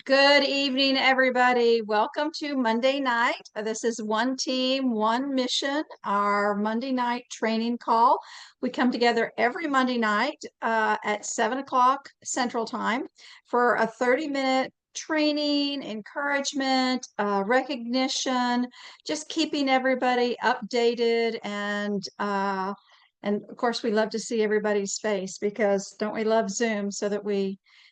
Good evening, everybody. Welcome to Monday night. This is One Team, One Mission, our Monday night training call. We come together every Monday night at 7 o'clock Central Time for a 30-minute training, encouragement, recognition, just keeping everybody updated and of course, we love to see everybody's face because don't we love Zoom so that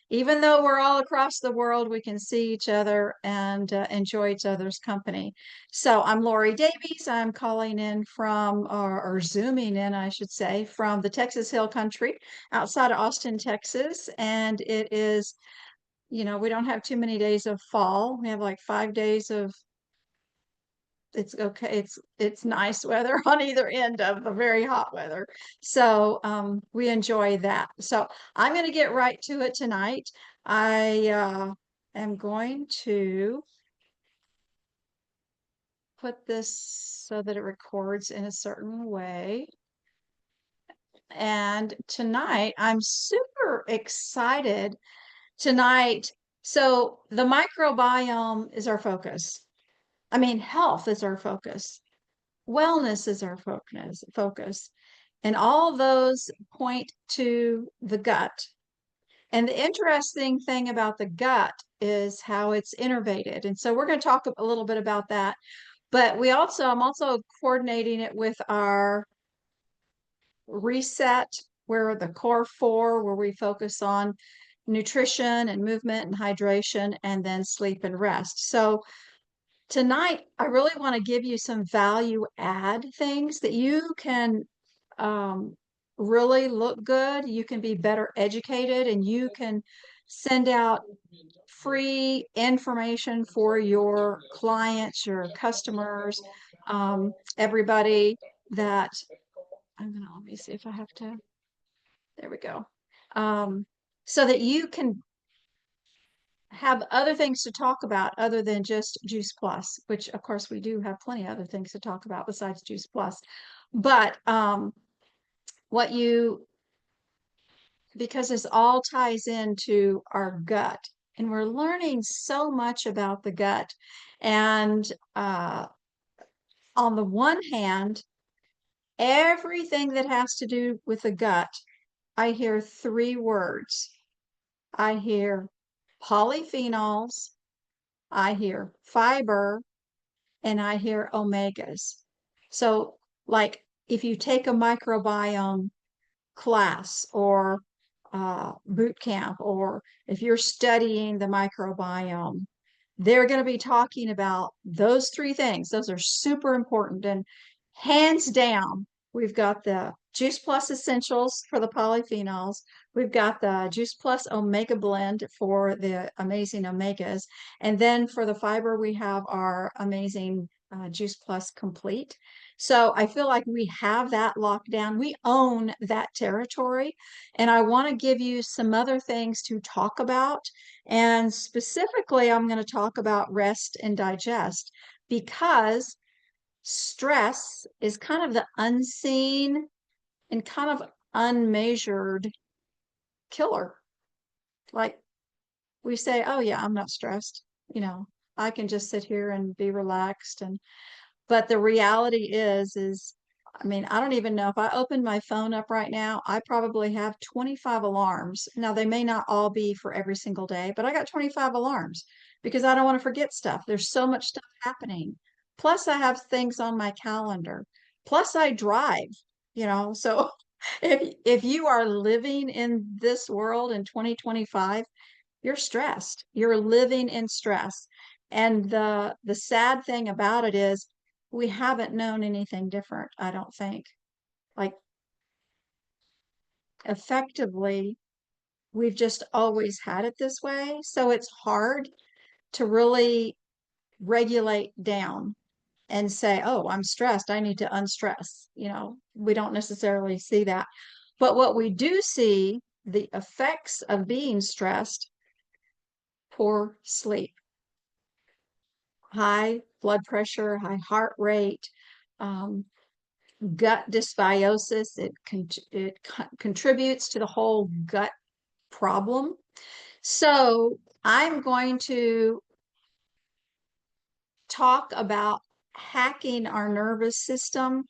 even though we're all across the world, we can see each other and enjoy each other's company. So I'm Lori Davies. I'm calling in from, or zooming in, I should say, from the Texas Hill Country outside of Austin, Texas. And it is, we don't have too many days of fall. We have like 5 days of it's okay. It's nice weather on either end of the very hot weather. So we enjoy that. So I'm going to get right to it tonight. I am going to put this so that it records in a certain way. And tonight I'm super excited tonight. So the microbiome is our focus. I mean, health is our focus. Wellness is our focus. And all those point to the gut. And the interesting thing about the gut is how it's innervated. And so we're going to talk a little bit about that. But I'm also coordinating it with our reset, where the core four, where we focus on nutrition and movement and hydration, and then sleep and rest. So tonight, I really want to give you some value add things that you can really look good. You can be better educated and you can send out free information for your clients, your customers, everybody that let me see if I have to, there we go. So that you can have other things to talk about other than just Juice Plus, which of course we do have plenty of other things to talk about besides Juice Plus. But because this all ties into our gut, and we're learning so much about the gut. And on the one hand, everything that has to do with the gut, I hear three words. I hear polyphenols, I hear fiber, and I hear omegas. So, like if you take a microbiome class or boot camp, or if you're studying the microbiome, they're going to be talking about those three things. Those are super important. And hands down, we've got the Juice Plus Essentials for the polyphenols. We've got the Juice Plus Omega Blend for the amazing omegas. And then for the fiber, we have our amazing Juice Plus Complete. So I feel like we have that locked down. We own that territory. And I want to give you some other things to talk about. And specifically, I'm going to talk about rest and digest because stress is kind of the unseen and kind of unmeasured killer. Like we say, oh yeah, I'm not stressed. I can just sit here and be relaxed. But the reality is, I mean, I don't even know if I open my phone up right now, I probably have 25 alarms. Now, they may not all be for every single day, but I got 25 alarms because I don't want to forget stuff. There's so much stuff happening. Plus, I have things on my calendar. Plus, I drive, So if you are living in this world in 2025, you're stressed. You're living in stress. And the sad thing about it is we haven't known anything different, I don't think. Like effectively, we've just always had it this way. So it's hard to really regulate down and say, oh, I'm stressed. I need to unstress. We don't necessarily see that. But what we do see, the effects of being stressed, poor sleep, high blood pressure, high heart rate, gut dysbiosis. It contributes to the whole gut problem. So I'm going to talk about hacking our nervous system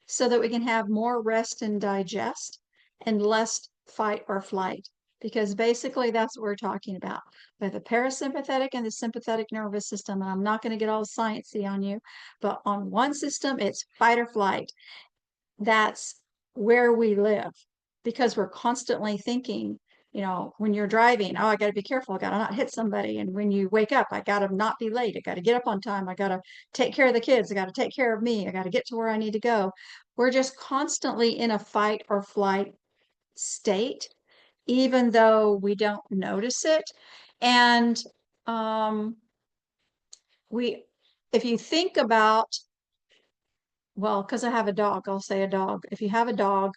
so that we can have more rest and digest and less fight or flight. Because basically that's what we're talking about. We have the parasympathetic and the sympathetic nervous system. And I'm not going to get all sciencey on you, but on one system, it's fight or flight. That's where we live because we're constantly thinking, when you're driving, oh, I got to be careful. I got to not hit somebody. And when you wake up, I got to not be late. I got to get up on time. I got to take care of the kids. I got to take care of me. I got to get to where I need to go. We're just constantly in a fight or flight state, even though we don't notice it. And we, if you think about, well, because I have a dog, I'll say a dog. If you have a dog,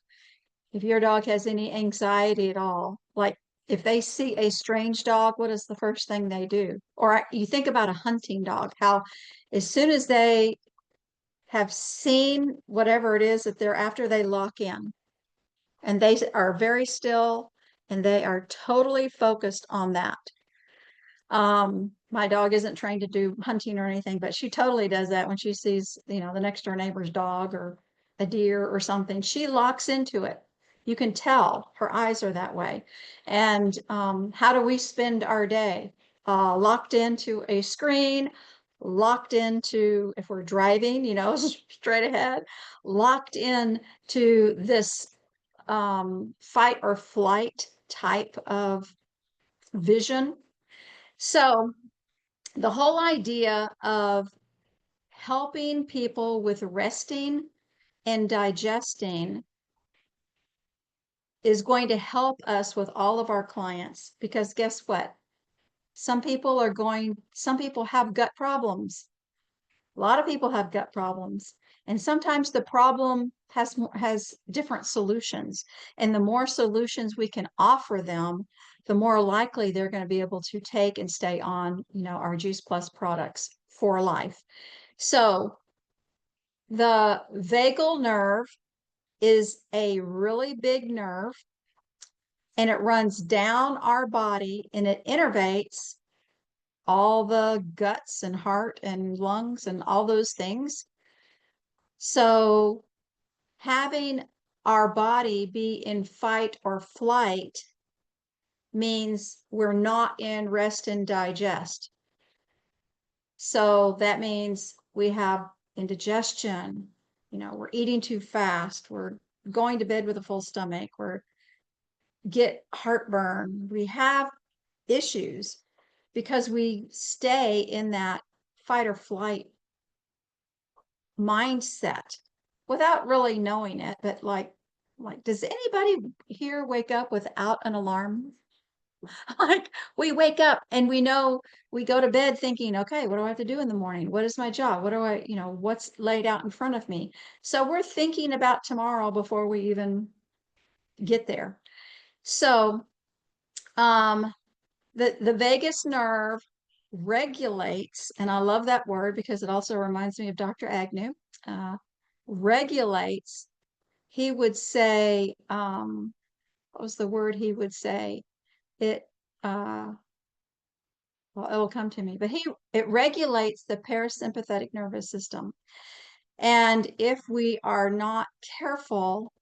if your dog has any anxiety at all, like if they see a strange dog, what is the first thing they do? Or you think about a hunting dog, how as soon as they have seen whatever it is that they're after, they lock in and they are very still and they are totally focused on that. My dog isn't trained to do hunting or anything, but she totally does that when she sees, the next door neighbor's dog or a deer or something. She locks into it. You can tell her eyes are that way. And how do we spend our day? Locked into a screen, locked into, if we're driving, straight ahead, locked in to this fight or flight type of vision. So the whole idea of helping people with resting and digesting is going to help us with all of our clients because guess what? Some people have gut problems. A lot of people have gut problems. And sometimes the problem has different solutions. And the more solutions we can offer them, the more likely they're going to be able to take and stay on, our Juice Plus products for life. So the vagal nerve is a really big nerve and it runs down our body and it innervates all the guts and heart and lungs and all those things. So having our body be in fight or flight means we're not in rest and digest. So that means we have indigestion, we're eating too fast, we're going to bed with a full stomach, we're get heartburn, we have issues because we stay in that fight or flight mindset without really knowing it. But like, does anybody here wake up without an alarm? Like we wake up and we know we go to bed thinking, okay, what do I have to do in the morning? What is my job? What do I, what's laid out in front of me? So we're thinking about tomorrow before we even get there. So the vagus nerve regulates, and I love that word because it also reminds me of Dr. Agnew, regulates, he would say, what was the word he would say? It, well, it will come to me, but it regulates the parasympathetic nervous system. And if we are not careful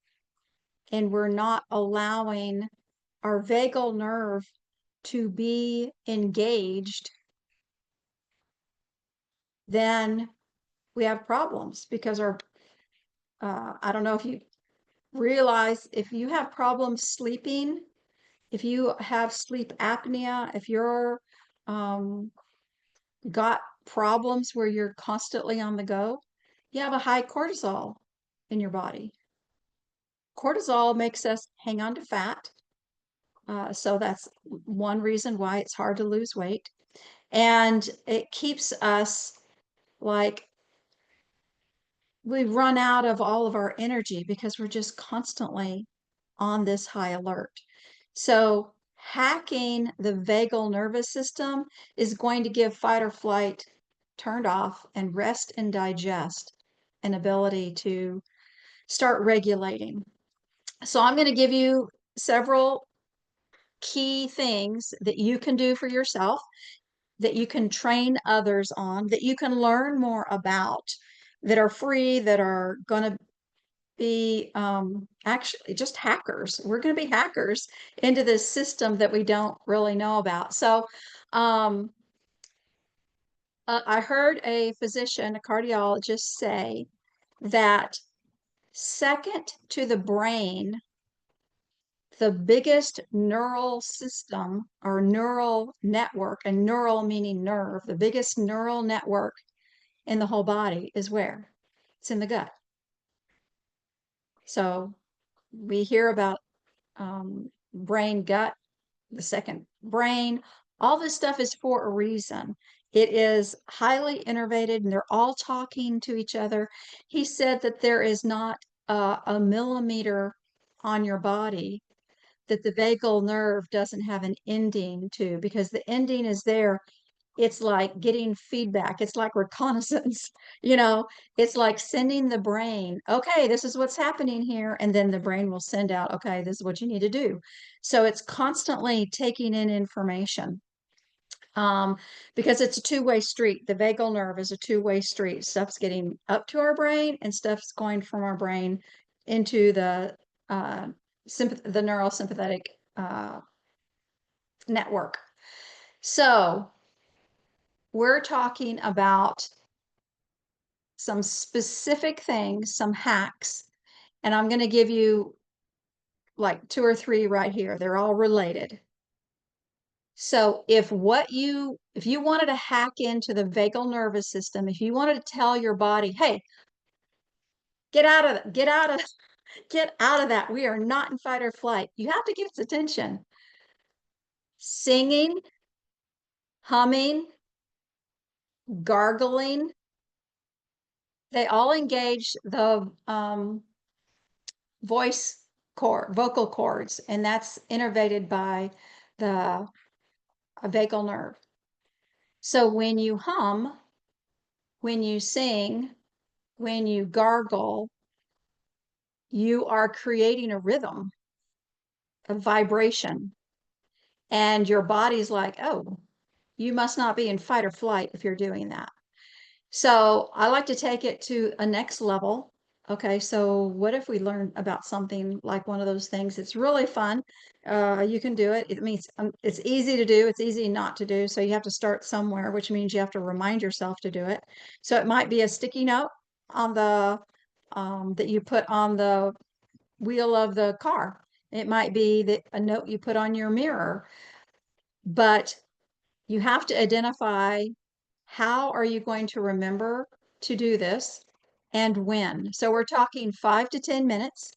and we're not allowing our vagal nerve to be engaged, then we have problems because I don't know if you realize, if you have problems sleeping, if you have sleep apnea, if you're got problems where you're constantly on the go, you have a high cortisol in your body. Cortisol makes us hang on to fat. So that's one reason why it's hard to lose weight. And it keeps us like we run out of all of our energy because we're just constantly on this high alert. So hacking the vagal nervous system is going to give fight or flight turned off and rest and digest an ability to start regulating. So I'm going to give you several key things that you can do for yourself, that you can train others on, that you can learn more about, that are free, that are going to be actually just hackers. We're going to be hackers into this system that we don't really know about. So um, I heard a physician, a cardiologist, say that second to the brain, the biggest neural system or neural network, and neural meaning nerve, the biggest neural network in the whole body is where? It's in the gut. So we hear about brain gut, the second brain. All this stuff is for a reason. It is highly innervated and they're all talking to each other. He said that there is not a millimeter on your body that the vagal nerve doesn't have an ending to, because the ending is there. It's like getting feedback. It's like reconnaissance, you know, it's like sending the brain, okay, this is what's happening here. And then the brain will send out, okay, this is what you need to do. So it's constantly taking in information um, because it's a two-way street. The vagal nerve is a two-way street. Stuff's getting up to our brain and stuff's going from our brain into uh, the neural sympathetic network. So we're talking about some specific things, some hacks, and I'm going to give you like two or three right here. They're all related. So if you wanted to hack into the vagal nervous system, if you wanted to tell your body, hey, get out of it, get out of that. We are not in fight or flight. You have to give its attention. Singing, humming, gargling, they all engage the vocal cords, and that's innervated by the vagal nerve. So when you hum, when you sing, when you gargle, you are creating a rhythm, a vibration, and your body's like, oh, you must not be in fight or flight if you're doing that. So I like to take it to a next level. Okay, so what if we learn about something like one of those things? It's really fun. You can do it. It means it's easy to do. It's easy not to do. So you have to start somewhere, which means you have to remind yourself to do it. So it might be a sticky note on the that you put on the wheel of the car. It might be that a note you put on your mirror, but you have to identify how are you going to remember to do this and when. So we're talking 5 to 10 minutes.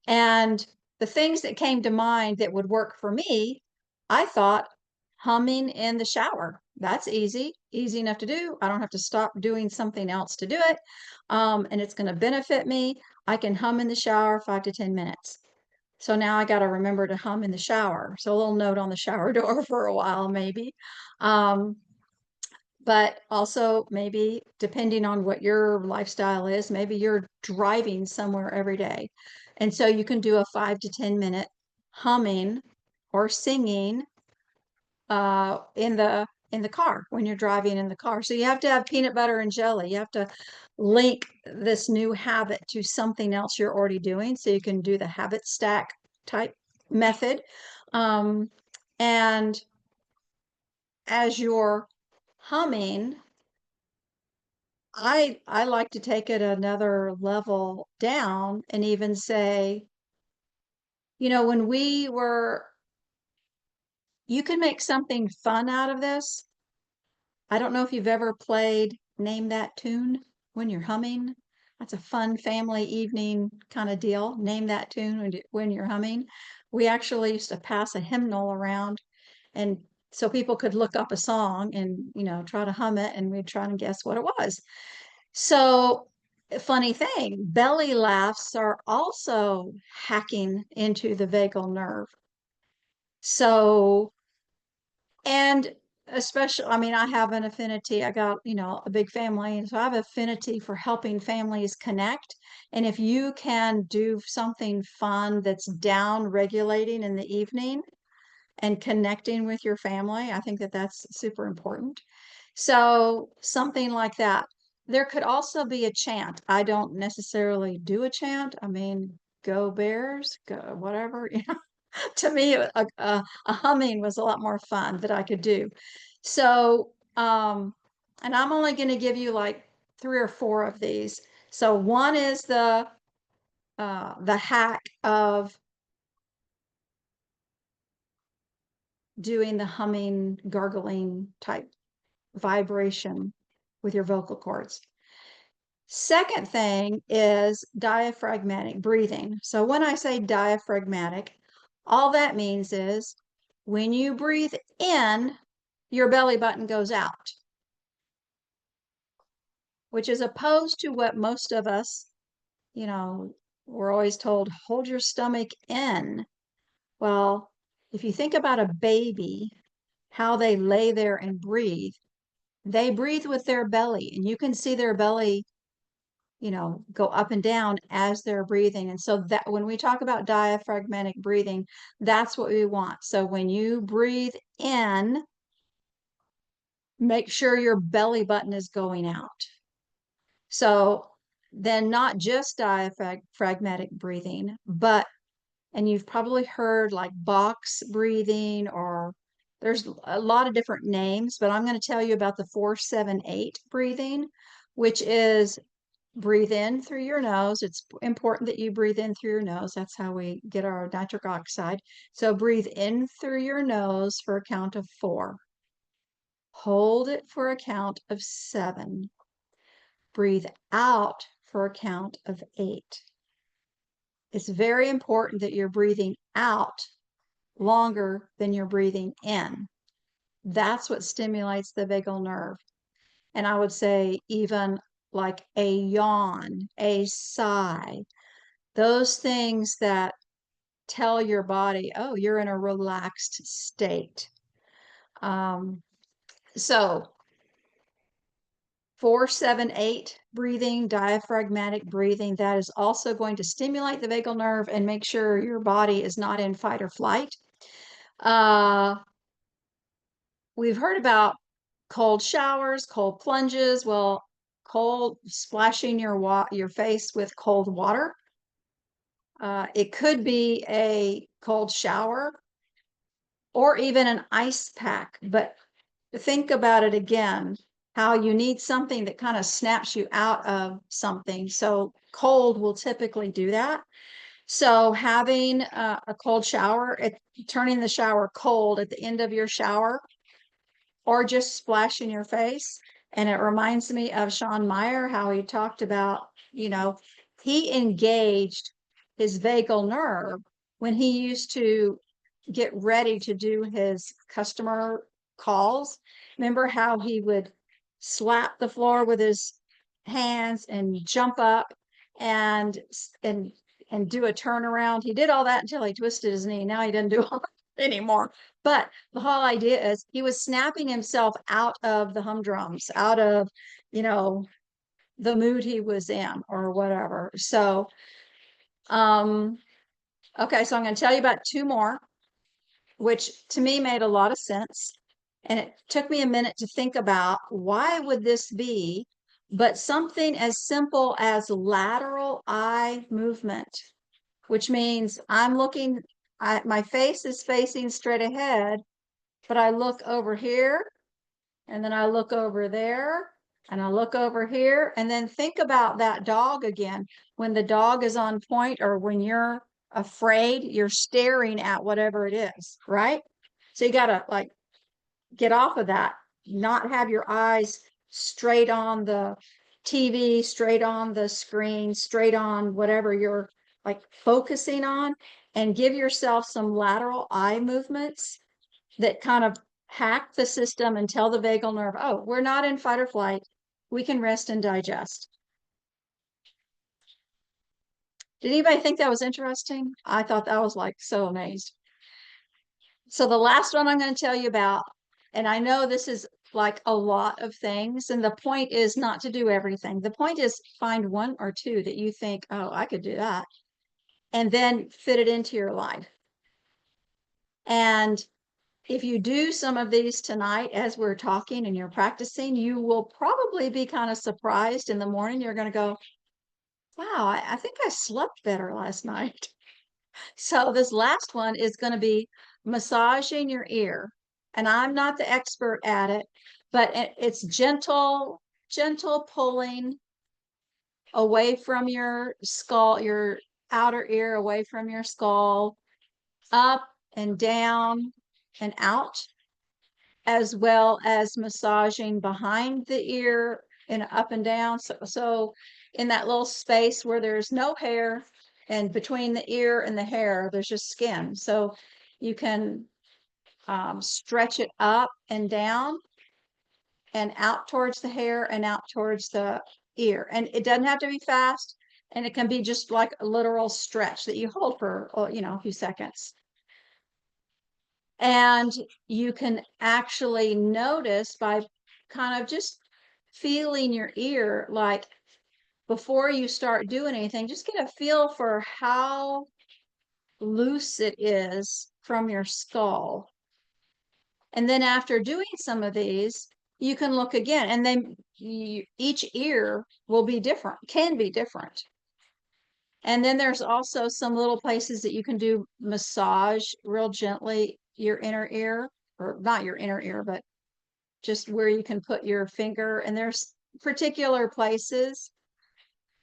And the things that came to mind that would work for me, I thought humming in the shower. That's easy enough to do. I don't have to stop doing something else to do it. And it's going to benefit me. I can hum in the shower 5 to 10 minutes. So now I got to remember to hum in the shower. So a little note on the shower door for a while, maybe. Um, but also maybe depending on what your lifestyle is, maybe you're driving somewhere every day. And so you can do a 5 to 10 minute humming or singing in the car when you're driving in the car. So you have to have peanut butter and jelly. You have to link this new habit to something else you're already doing. So you can do the habit stack type method. And as you're humming, I like to take it another level down and even say, when you can make something fun out of this. I don't know if you've ever played Name That Tune when you're humming. That's a fun family evening kind of deal. Name that tune when you're humming. We actually used to pass a hymnal around, and so people could look up a song and, try to hum it, and we'd try and guess what it was. So, funny thing, belly laughs are also hacking into the vagal nerve. So, and especially, I mean, I have an affinity. I got, a big family, and so I have affinity for helping families connect. And if you can do something fun that's down regulating in the evening, and connecting with your family. I think that that's super important. So something like that. There could also be a chant. I don't necessarily do a chant. I mean, go Bears, go whatever. You know, to me, a humming was a lot more fun that I could do. So, and I'm only going to give you like 3 or 4 of these. So one is the hack of doing the humming, gargling type vibration with your vocal cords. Second thing is diaphragmatic breathing. So when I say diaphragmatic, all that means is when you breathe in, your belly button goes out, which is opposed to what most of us, you know, we're always told, hold your stomach in. Well, if you think about a baby, how they lay there and breathe, they breathe with their belly, and you can see their belly, go up and down as they're breathing. And so that when we talk about diaphragmatic breathing, that's what we want. So when you breathe in, make sure your belly button is going out. So then not just diaphragmatic breathing, and you've probably heard like box breathing, or there's a lot of different names, but I'm going to tell you about the 4-7-8 breathing, which is breathe in through your nose. It's important that you breathe in through your nose. That's how we get our nitric oxide. So breathe in through your nose for a count of 4. Hold it for a count of 7. Breathe out for a count of 8. It's very important that you're breathing out longer than you're breathing in. That's what stimulates the vagal nerve. And I would say even like a yawn, a sigh, those things that tell your body, oh, you're in a relaxed state. So 4-7-8 breathing, diaphragmatic breathing, that is also going to stimulate the vagal nerve and make sure your body is not in fight or flight. We've heard about cold showers, cold plunges. Well, cold splashing your face with cold water. It could be a cold shower or even an ice pack, but think about it again, how you need something that kind of snaps you out of something. So cold will typically do that. So having a cold shower, turning the shower cold at the end of your shower, or just splashing your face. And it reminds me of Sean Meyer, how he talked about, he engaged his vagal nerve when he used to get ready to do his customer calls. Remember how he would slap the floor with his hands and jump up and and and do a turnaround. He did all that until he twisted his knee. Now he doesn't do all that anymore. But the whole idea is he was snapping himself out of the humdrums, out of, the mood he was in or whatever. So, okay, so I'm going to tell you about 2 more, which to me made a lot of sense. And it took me a minute to think about why would this be, but something as simple as lateral eye movement, which means my face is facing straight ahead, but I look over here, and then I look over there, and I look over here, and then think about that dog again. When the dog is on point, or when you're afraid, you're staring at whatever it is, right? So you got to like get off of that, not have your eyes straight on the TV, straight on the screen, straight on whatever you're like focusing on, and give yourself some lateral eye movements that kind of hack the system and tell the vagal nerve, oh, we're not in fight or flight. We can rest and digest. Did anybody think that was interesting? I thought that was like so amazed. So the last one I'm going to tell you about, and I know this is like a lot of things, and the point is not to do everything. The point is find 1 or 2 that you think, oh, I could do that, and then fit it into your life. And if you do some of these tonight as we're talking and you're practicing, you will probably be kind of surprised in the morning. You're going to go, wow, I think I slept better last night. So this last one is going to be massaging your ear. And I'm not the expert at it, but it's gentle pulling away from your skull, your outer ear away from your skull, up and down and out, as well as massaging behind the ear and up and down. So in that little space where there's no hair, and between the ear and the hair, there's just skin. So you can stretch it up and down and out towards the hair and out towards the ear. And it doesn't have to be fast. And it can be just like a literal stretch that you hold for, a few seconds. And you can actually notice by kind of just feeling your ear, like before you start doing anything, just get a feel for how loose it is from your skull. And then after doing some of these, you can look again, and then each ear will be different, can be different. And then there's also some little places that you can do massage real gently your inner ear, or not your inner ear, but just where you can put your finger. And there's particular places,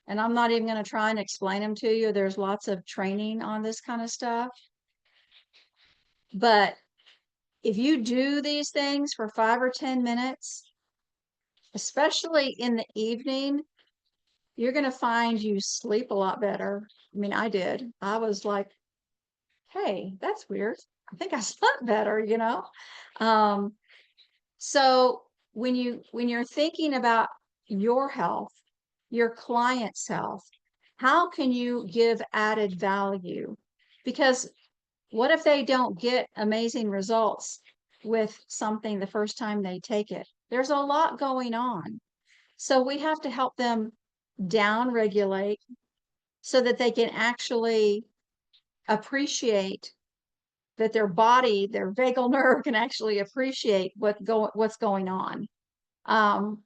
and I'm not even going to try and explain them to you. There's lots of training on this kind of stuff. But if you do these things for 5 or 10 minutes, especially in the evening, you're going to find you sleep a lot better. I mean, I did. I was like, hey, that's weird. I think I slept better. So when you're thinking about your health, your client's health, how can you give added value? Because what if they don't get amazing results with something the first time they take it? There's a lot going on. So we have to help them down regulate so that they can actually appreciate that their body, their vagal nerve can actually appreciate what's going on. Um,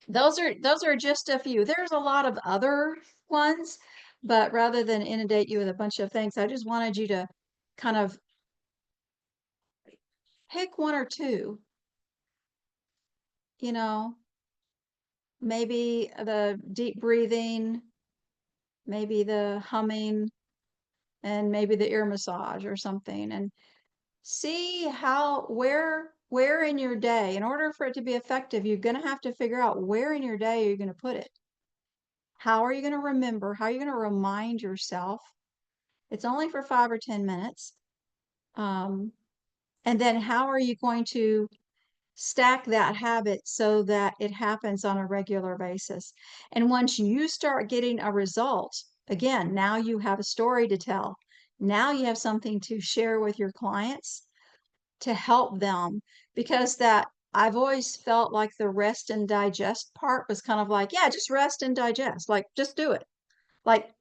those are just a few. There's a lot of other ones, but rather than inundate you with a bunch of things, I just wanted you to kind of pick one or two, you know, maybe the deep breathing, maybe the humming, and maybe the ear massage or something, and see where in your day, in order for it to be effective, you're going to have to figure out where in your day you're going to put it. How are you going to remember? How are you going to remind yourself? It's only for 5 or 10 minutes. And then how are you going to stack that habit so that it happens on a regular basis? And once you start getting a result, again, now you have a story to tell. Now you have something to share with your clients to help them, because that I've always felt like the rest and digest part was kind of like, yeah, just rest and digest, like just do it. Like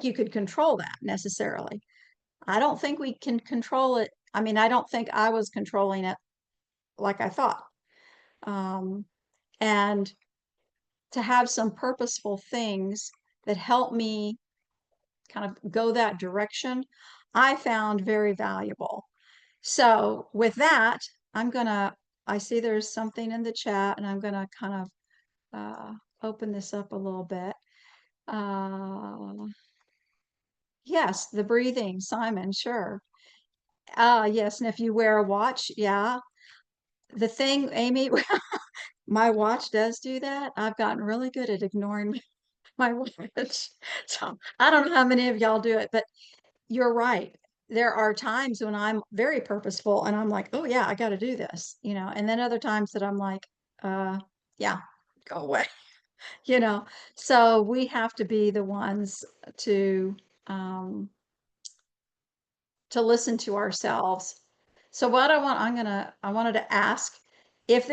you could control that necessarily. I don't think we can control it. I mean, I don't think I was controlling it like I thought. Um, and to have some purposeful things that help me kind of go that direction, I found very valuable. So with that, I see there's something in the chat, and I'm gonna kind of open this up a little bit. Yes, the breathing, Simon, sure. Yes, and if you wear a watch, yeah. The thing, Amy, my watch does do that. I've gotten really good at ignoring my watch. So I don't know how many of y'all do it, but you're right. There are times when I'm very purposeful and I'm like, oh yeah, I got to do this, and then other times that I'm like, yeah, go away, you know. So we have to be the ones to um, listen to ourselves. So what I wanted to ask if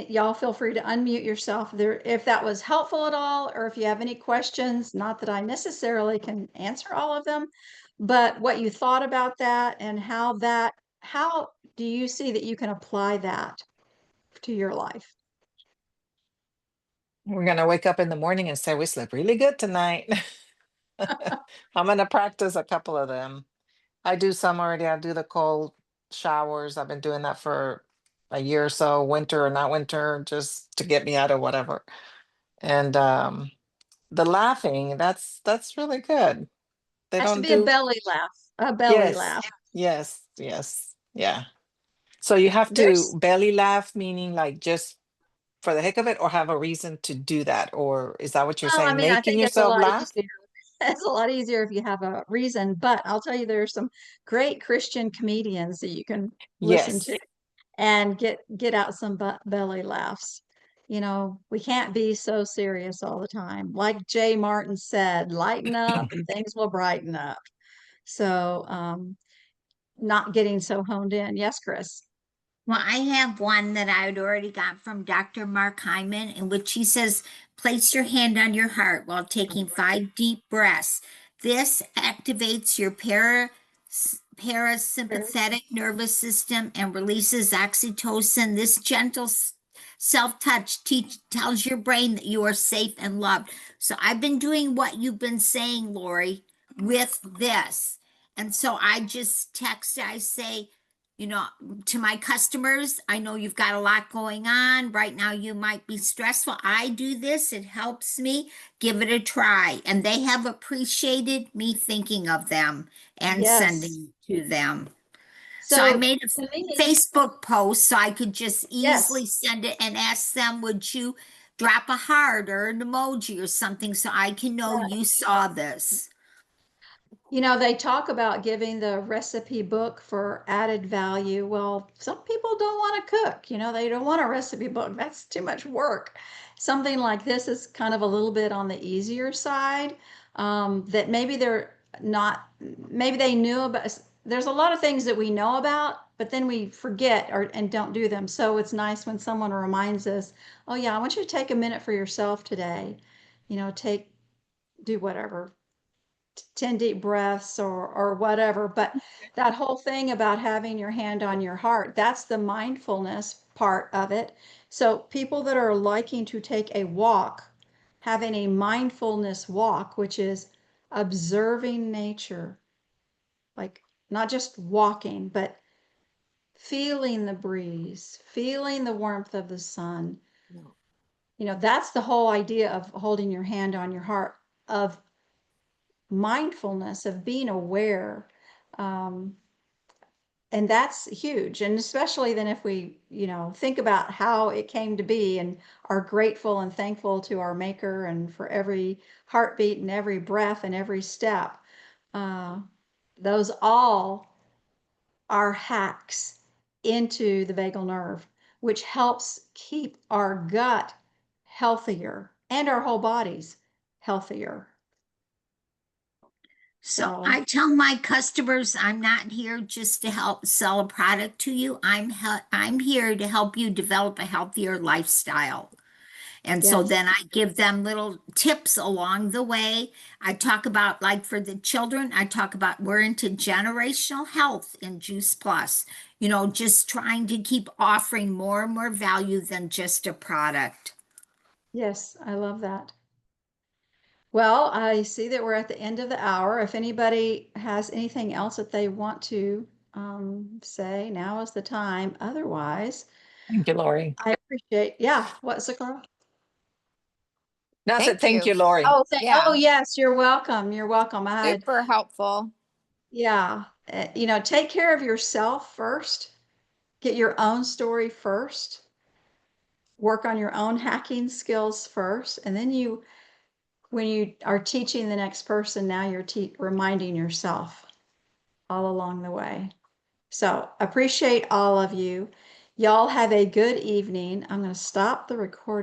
y'all feel free to unmute yourself there, if that was helpful at all, or if you have any questions, not that I necessarily can answer all of them, but what you thought about that and how that how do you see that you can apply that to your life? We're gonna wake up in the morning and say we slept really good tonight. I'm gonna practice a couple of them. I do some already. I do the cold showers. I've been doing that for a year or so, winter or not winter, just to get me out of whatever. And the laughing, that's really good. They Has to don't be a do, belly laugh, a belly yes, laugh. yes, yeah. So you have to There's belly laugh, meaning like just for the heck of it, or have a reason to do that, or is that what you're Well, I saying? mean, I Making think it's a yourself lot laugh? easier. It's a lot easier if you have a reason, but I'll tell you, there's some great Christian comedians that you can listen to Yes. and get out some belly laughs. You know, we can't be so serious all the time. Like Jay Martin said, lighten up and things will brighten up. So, not getting so honed in. Yes, Chris. Well, I have one that I had already got from Dr. Mark Hyman, in which he says, place your hand on your heart while taking 5 deep breaths. This activates your parasympathetic nervous system and releases oxytocin. This gentle self-touch tells your brain that you are safe and loved. So I've been doing what you've been saying, Lori, with this. And so I just text, I say, you know, to my customers, I know you've got a lot going on. Right now, you might be stressful. I do this, it helps me. Give it a try. And they have appreciated me thinking of them and Yes. sending it to them. So I So made a to me, Facebook post so I could just yes. easily send it and ask them, would you drop a heart or an emoji or something so I can know you saw this? You know, they talk about giving the recipe book for added value. Well, some people don't want to cook. You know, they don't want a recipe book. That's too much work. Something like this is kind of a little bit on the easier side. That maybe they're not, maybe they knew about. There's a lot of things that we know about, but then we forget or and don't do them. So it's nice when someone reminds us, oh yeah, I want you to take a minute for yourself today. You know, do whatever, 10 deep breaths or whatever. But that whole thing about having your hand on your heart, that's the mindfulness part of it. So people that are liking to take a walk, having a mindfulness walk, which is observing nature, like not just walking, but feeling the breeze, feeling the warmth of the sun. You know, that's the whole idea of holding your hand on your heart, of mindfulness, of being aware. Um, and that's huge. And especially then if we, you know, think about how it came to be and are grateful and thankful to our maker and for every heartbeat and every breath and every step. Uh, those all are hacks into the vagal nerve, which helps keep our gut healthier and our whole bodies healthier. So So, I tell my customers I'm not here just to help sell a product to you. I'm here to help you develop a healthier lifestyle. And so yes. then I give them little tips along the way. I talk about, like for the children, I talk about we're into generational health in Juice Plus. You know, just trying to keep offering more and more value than just a product. Yes, I love that. Well, I see that we're at the end of the hour. If anybody has anything else that they want to say, now is the time. Otherwise, Thank you, Lori. I appreciate, yeah, what's the girl? No, I said Thank thank you. you, Lori. Oh, Yeah, yes, you're welcome. You're welcome. I had, super helpful. yeah, you know, take care of yourself first. Get your own story first. Work on your own hacking skills first, and then when you are teaching the next person, now you're reminding yourself all along the way. So appreciate all of you. Y'all have a good evening. I'm going to stop the recording.